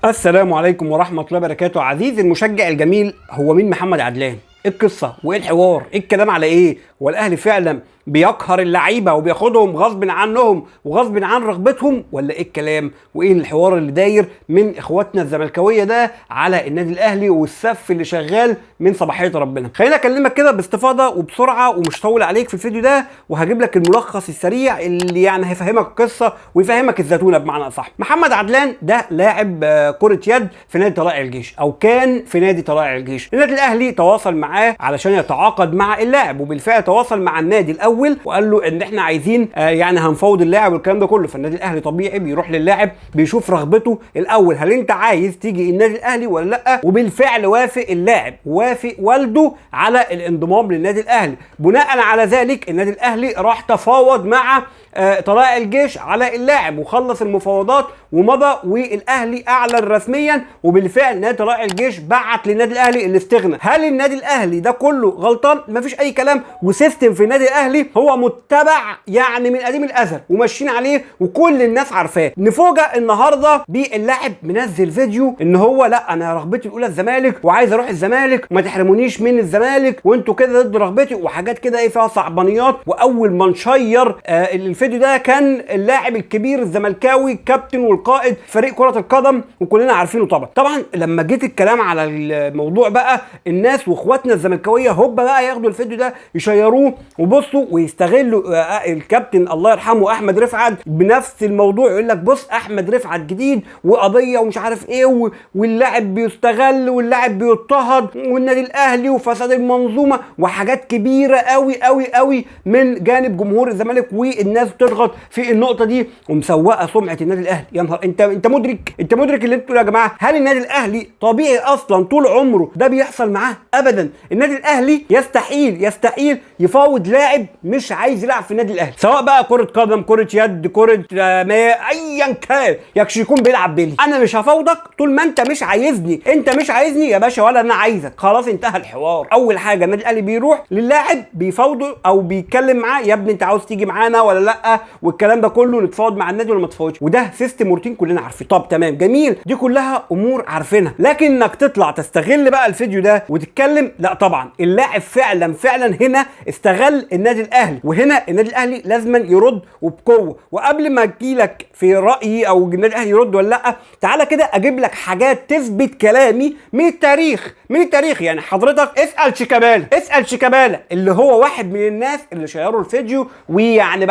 السلام عليكم ورحمة الله وبركاته. عزيزي المشجع الجميل، هو مين محمد عدلان؟ ايه القصة؟ وايه الحوار؟ ايه الكلام على ايه؟ والاهلي فعلا بيقهر اللعيبة وبياخدهم غصب عنهم وغصب عن رغبتهم، ولا ايه الكلام؟ وايه الحوار اللي داير من اخواتنا الزملكاوية ده على النادي الاهلي والسف اللي شغال من صباحية ربنا؟ خليني اكلمك كده باستفاضة وبسرعة ومش طول عليك في الفيديو ده، وهجيب لك الملخص السريع اللي يعني هيفهمك القصة ويفهمك الزتونة بمعنى اصح. محمد عدلان ده لاعب كرة يد في نادي طلائع الجيش، او كان في نادي طلائع الجيش. النادي الاهلي تواصل معاه علشان يتعاقد مع اللاعب، وبالفعل تواصل مع النادي الاول وقال له ان احنا عايزين يعني هنفاوض اللاعب والكلام ده كله. فالنادي الاهلي طبيعي بيروح للاعب بيشوف رغبته الاول، هل انت عايز تيجي النادي الاهلي ولا لا؟ وبالفعل وافق اللاعب، وافق والده على الانضمام للنادي الاهلي. بناء على ذلك النادي الاهلي راح تفاوض مع طلائع الجيش على اللاعب وخلص المفاوضات ومضى، والاهلي اعلن رسميا. وبالفعل نادي طلائع الجيش بعت للنادي الاهلي الاستغناء. هل النادي الاهلي ده كله غلطان؟ مفيش اي كلام، وسيستم في النادي الاهلي هو متبع يعني من قديم الازل وماشيين عليه وكل الناس عارفاه. نفوجئ النهارده باللاعب منزل فيديو ان هو لا، انا رغبتي الاولى الزمالك وعايز اروح الزمالك وما تحرمونيش من الزمالك وانتوا كده ضد رغبتي، وحاجات كده ايه فيها صعبانيات. واول ما نشير الفيديو ده كان اللاعب الكبير الزملكاوي الكابتن والقائد فريق كرة القدم وكلنا عارفينه طبعا. لما جيت الكلام على الموضوع بقى، الناس واخواتنا الزملكاويه هوبا بقى ياخدوا الفيديو ده يشيروه وبصوا ويستغلوا الكابتن الله يرحمه احمد رفعت بنفس الموضوع، يقول لك بص احمد رفعت جديد وقضيه ومش عارف ايه، واللاعب بيستغل واللاعب بيضطهد والنادي الاهلي وفساد المنظومه وحاجات كبيره قوي قوي قوي من جانب جمهور الزمالك، والناس بتضغط في النقطه دي ومسوقه سمعه النادي الاهلي. يا نهار، انت مدرك اللي انتوا يا جماعه؟ هل النادي الاهلي طبيعي اصلا طول عمره ده بيحصل معاه؟ ابدا. النادي الاهلي يستحيل يفاوض لاعب مش عايز يلعب في النادي الاهلي، سواء بقى كره قدم، كره يد، كره ايا كان، يكش يكون بيلعب بيلي. انا مش هفاوضك طول ما انت مش عايزني. انت مش عايزني يا باشا ولا انا عايزك، خلاص انتهى الحوار. اول حاجه النادي الاهلي بيروح للاعب بيفاوضه او بيتكلم معاه، يا ابني انت عاوز تيجي معانا ولا لا، والكلام ده كله نتفاوض مع النادي ولا ما تفاوضش، وده سيستم روتين كلنا عارفين. طب تمام جميل، دي كلها امور عارفينها، لكن انك تطلع تستغل بقى الفيديو ده وتتكلم، لا طبعا. اللاعب فعلا هنا استغل النادي الاهلي، وهنا النادي الاهلي لازما يرد وبقوه. وقبل ما اجيلك في رايي او النادي الاهلي يرد ولا لا، تعالى كده اجيب لك حاجات تثبت كلامي من التاريخ. يعني حضرتك اسال شيكابالا اللي هو واحد من الناس اللي شيروا الفيديو ويعني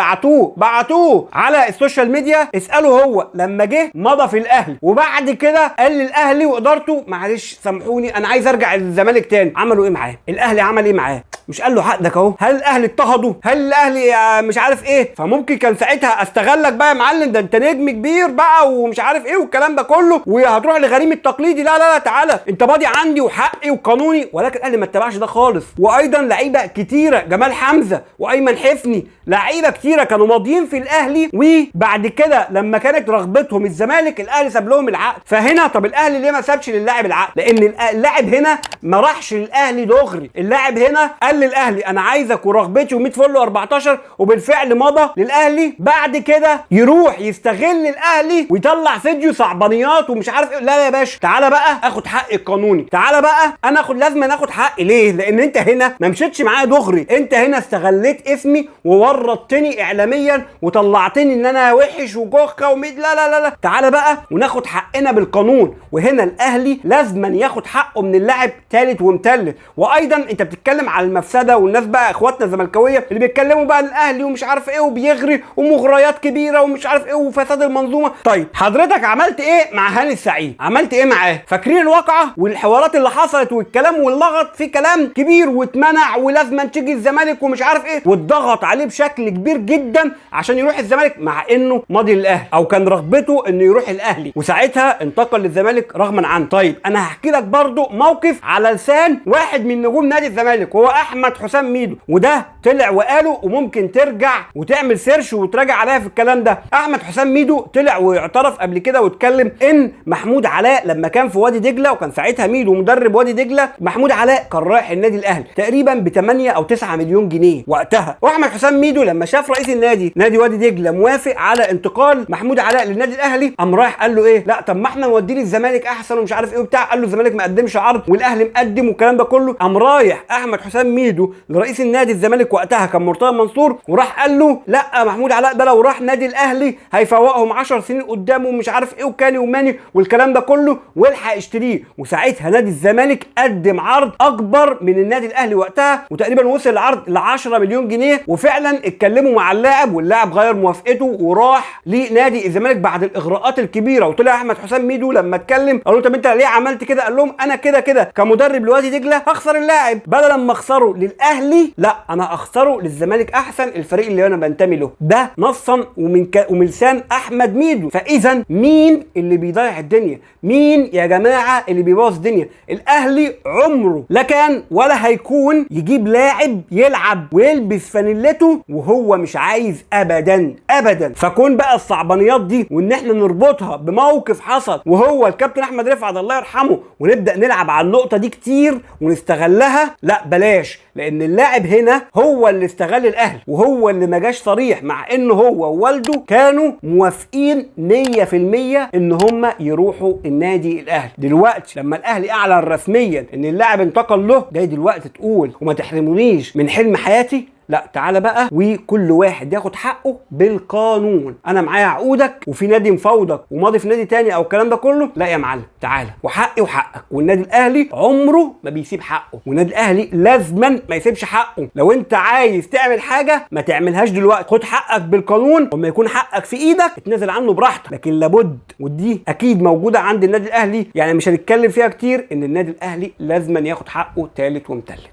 بعتوه على السوشيال ميديا. اساله هو لما جه مضى في الاهلي وبعد كده قال للاهلي وادارته معلش سامحوني انا عايز ارجع الزمالك تاني، عملوا ايه معاه؟ الاهلي عمل ايه معاه؟ مش قال له حقك اهو؟ هل الاهلي اضطهده؟ هل الاهلي مش عارف ايه؟ فممكن كان ساعتها استغلك بقى يا معلم، ده انت نجم كبير بقى ومش عارف ايه والكلام ده كله، وهتروح لغريم التقليدي. لا تعالى انت باضي عندي وحقي وقانوني. ولكن الاهلي ما اتبعش ده خالص. وايضا لعيبه كتيره، جمال حمزه وايمن حفني، لعيبه كتيره كانوا ماضيين في الاهلي، وبعد كده لما كانت رغبتهم الزمالك الاهلي ساب لهم العقد. فهنا طب الاهلي ليه ما سابش للاعب العقد؟ لان اللاعب هنا ما راحش للاهلي دغري. اللاعب هنا قال للاهلي انا عايزك ورغبتي و100 فل 14، وبالفعل مضى للاهلي. بعد كده يروح يستغل الاهلي ويطلع فيديو صعبانيات ومش عارف ايه. لا يا باشا، تعالى بقى اخد حقي القانوني، تعالى بقى انا لازم اخد حقي. ليه؟ لان انت هنا ما مشيتش معايا دغري، انت هنا استغليت اسمي وورطتني اعلاميا وطلعتني ان انا وحش وجوخه لا. تعالى بقى وناخد حقنا بالقانون. وهنا الاهلي لازما ياخد حقه من اللاعب ثالث ومثلث. وايضا انت بتتكلم على المفسده، والناس بقى اخواتنا الزملكاويه اللي بيتكلموا بقى الاهلي ومش عارف ايه وبيغري ومغريات كبيره ومش عارف ايه وفساد المنظومه. طيب حضرتك عملت ايه مع هاني السعيد؟ عملت ايه معاه؟ فاكرين الواقعه والحوارات اللي حصلت والكلام واللغط؟ في كلام كبير واتمنع ولازم تيجي الزمالك ومش عارف ايه، واتضغط عليه بشكل كبير جدا عشان يروح الزمالك، مع انه ماضي للاهلي او كان رغبته انه يروح الاهلي، وساعتها انتقل للزمالك رغما عنه. طيب انا هحكي لك برضو موقف على لسان واحد من نجوم نادي الزمالك وهو احمد حسام ميدو، وده طلع وقاله وممكن ترجع وتعمل سيرش وتراجع عليها في الكلام ده. احمد حسام ميدو طلع واعترف قبل كده واتكلم ان محمود علاء لما كان في وادي دجله، وكان ساعتها ميدو مدرب وادي دجله، محمود علاء كان رايح النادي الاهلي تقريبا ب 8 او 9 مليون جنيه وقتها. واحمد حسام ميدو لما شاف رئيس النادي نادي وادي دجله موافق على انتقال محمود علاء للنادي الاهلي، قام رايح قال له ايه، لا طب ما احنا نوديه للزمالك احسن ومش عارف ايه وبتاع. قال له الزمالك ما قدمش عرض والاهلي مقدم والكلام ده كله. قام رايح احمد حسام ميدو لرئيس النادي الزمالك وقتها كان مرتضى منصور، وراح قال له لا محمود علاء ده لو راح نادي الاهلي هيفوقهم 10 سنين قدامه ومش عارف ايه وكاني وماني والكلام ده كله، والحق اشتريه. وساعتها نادي الزمالك قدم عرض اكبر من النادي الاهلي وقتها، وتقريبا وصل العرض ل 10 مليون جنيه. وفعلا اتكلموا مع اللاعب واللاعب غير موافقته وراح لنادي الزمالك بعد الاغراءات الكبيره. وطلع احمد حسام ميدو لما اتكلم قالوا طب انت ليه عملت كده؟ قال لهم انا كده كده كمدرب لوادي دجله هخسر اللاعب، بدل ما اخسره للاهلي لا انا اخسره للزمالك احسن، الفريق اللي انا بنتمي له. ده نصا ومن لسان احمد ميدو. فاذا مين اللي بيضيع الدنيا؟ مين يا جماعه اللي بيبوظ الدنيا؟ الاهلي عمره لا كان ولا هيكون يجيب لاعب يلعب ويلبس فانيلته وهو مش عايز ابدا ابدا. فكون بقى الصعبانيات دي وان احنا نربطها بموقف حصل وهو الكابتن احمد رفعت الله يرحمه ونبدا نلعب على النقطه دي كتير ونستغلها، لا بلاش. لان اللاعب هنا هو اللي استغل الاهلي وهو اللي ما جاش صريح، مع انه هو ووالده كانوا موافقين 100% ان هم يروحوا النادي الاهلي. دلوقتي لما الاهلي اعلن رسميا ان اللاعب انتقل له، جاي دلوقتي تقول وما تحرمونيش من حلم حياتي؟ لا تعالى بقى وكل واحد ياخد حقه بالقانون. انا معايا عقودك وفي نادي مفاوضك وماضي في نادي تاني او الكلام ده كله، لا يا معلم تعالى وحقي وحقك. والنادي الاهلي عمره ما بيسيب حقه، والنادي الاهلي لازما ما يسيبش حقه. لو انت عايز تعمل حاجه ما تعملهاش دلوقتي، خد حقك بالقانون، وما يكون حقك في ايدك اتنازل عنه براحتك. لكن لابد، ودي اكيد موجوده عند النادي الاهلي، يعني مش هنتكلم فيها كتير، ان النادي الاهلي لازما ياخد حقه تالت ومتلت.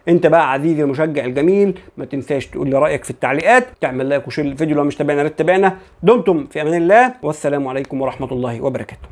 انت بقى عزيزي المشجع الجميل ما تنساش تقول لي رايك في التعليقات، تعمل لايك وشير الفيديو لو مش تابعنا. دمتم في امان الله، والسلام عليكم ورحمه الله وبركاته.